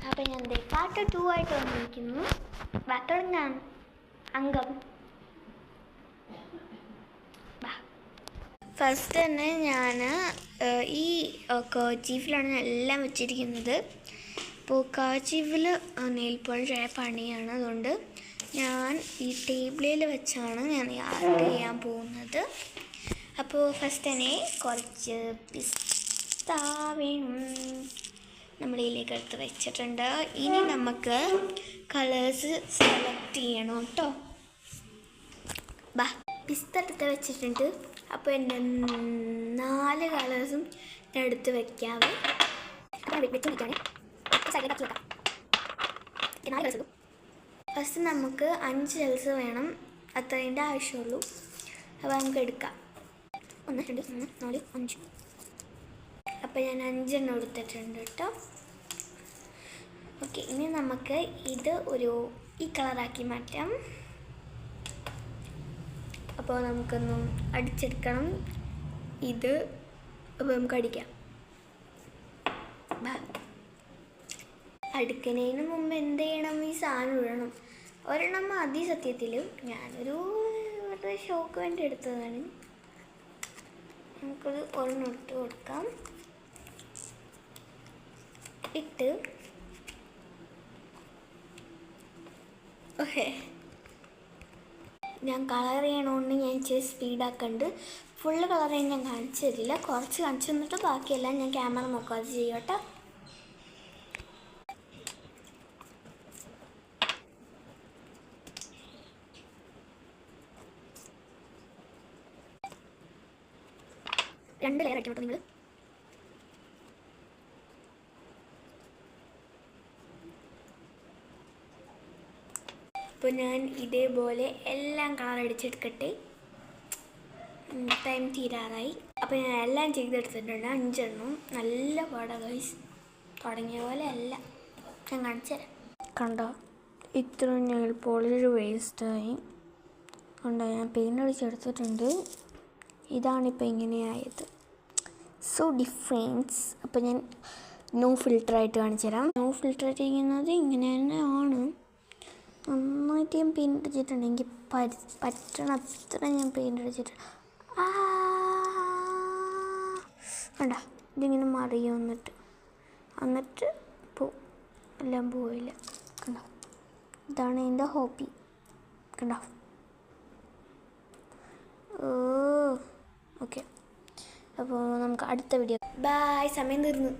അപ്പം ഞാൻ പാർട്ട് 2 ആയിട്ട് വന്നിരിക്കുന്നു. തുടങ്ങാം. അംഗം ഫസ്റ്റ് തന്നെ ഞാൻ ഈ കർച്ചീഫിലാണ് എല്ലാം വെച്ചിരിക്കുന്നത്. അപ്പോൾ കർച്ചീഫിൽ നെയിൽ പോളിഷ് പണിയാണ്. അതുകൊണ്ട് ഞാൻ ഈ ടേബിളിൽ വെച്ചാണ് ഞാൻ ആർട്ട് ചെയ്യാൻ പോകുന്നത്. അപ്പോൾ ഫസ്റ്റ് തന്നെ കുറച്ച് പിസ്ത വേണം. നമ്മളിതിലേക്ക് എടുത്ത് വെച്ചിട്ടുണ്ട്. ഇനി നമുക്ക് കളേഴ്സ് സെലക്ട് ചെയ്യണം കേട്ടോ. പിസ്ത എടുത്ത് വെച്ചിട്ടുണ്ട്. അപ്പോൾ എൻ്റെ 4 കളേഴ്സും ഞാൻ എടുത്ത് വെക്കാവേ. ഫസ്റ്റ് നമുക്ക് 5 കളേഴ്സ് വേണം. അത്രേൻ്റെ ആവശ്യമുള്ളൂ. അപ്പോൾ നമുക്ക് എടുക്കാം. 1 2 3 4 5. അപ്പോൾ ഞാൻ 5 എണ്ണം എടുത്തിട്ടുണ്ട് കേട്ടോ. ഓക്കെ, ഇനി നമുക്ക് ഇത് ഈ കളറാക്കി മാറ്റാം. അപ്പോൾ നമുക്കൊന്നും അടിച്ചെടുക്കണം. ഇത് അപ്പോൾ നമുക്ക് അടിക്കാം. അടുക്കുന്നതിന് മുമ്പ് എന്ത് ചെയ്യണം? ഈ സാധനം ഇടണം. ഒരെണ്ണം മതി സത്യത്തിൽ. ഞാനൊരു ഷോക്ക് വേണ്ടി എടുത്തതാണ്. നമുക്കത് ഒരെണ്ണം ഇട്ട് കൊടുക്കാം. ഇട്ട് ഓക്കെ, ഞാൻ കളർ ചെയ്യണമെന്ന് ഞാൻ ഇച്ചിരി സ്പീഡാക്കുന്നുണ്ട്. ഫുള്ള് കളർ ചെയ്യാൻ ഞാൻ കാണിച്ചു തരില്ല. കുറച്ച് കാണിച്ചു തന്നിട്ട് ബാക്കിയെല്ലാം ഞാൻ ക്യാമറ നോക്കാതെ ചെയ്യട്ടോ. രണ്ട് ലെയർ അടിക്കണം കേട്ടോ നിങ്ങൾ. അപ്പോൾ ഞാൻ ഇതേപോലെ എല്ലാം കളർ അടിച്ചെടുക്കട്ടെ. ടൈം തീരാറായി. അപ്പോൾ ഞാൻ എല്ലാം ചെയ്തെടുത്തിട്ടുണ്ട്. 5 എണ്ണം. നല്ല പാടാ ഗൈസ്. തുടങ്ങിയ പോലെ അല്ല. ഞാൻ കാണിച്ചു തരാം. കണ്ടോ, ഇത്ര നെയിൽ പോളിഷ് വേസ്റ്റായി. കണ്ടോ, ഞാൻ പെയിൻ്റ് അടിച്ചെടുത്തിട്ടുണ്ട്. ഇതാണിപ്പോൾ ഇങ്ങനെയായത്. So difference. അപ്പോൾ ഞാൻ നോ ഫിൽറ്ററായിട്ട് കാണിച്ചു തരാം. നോ ഫിൽറ്റർ ചെയ്യുന്നത് ഇങ്ങനെ തന്നെ ആണ്. നന്നായിട്ട് ഞാൻ പെയിൻ്റ് അടിച്ചിട്ടുണ്ട്. എനിക്ക് പറ്റണ അത്ര ഞാൻ പെയിൻ്റ് അടിച്ചിട്ടുണ്ട്. വേണ്ട, ഇതിങ്ങനെ മറിയും. എന്നിട്ട് പോവും. എല്ലാം പോയില്ല. കണ്ടോ, ഇതാണ് എൻ്റെ ഹോബി. കണ്ടോ. ഓക്കെ, അപ്പോൾ നമുക്ക് അടുത്ത വീഡിയോ. ബൈ. സമയം തീർന്നു.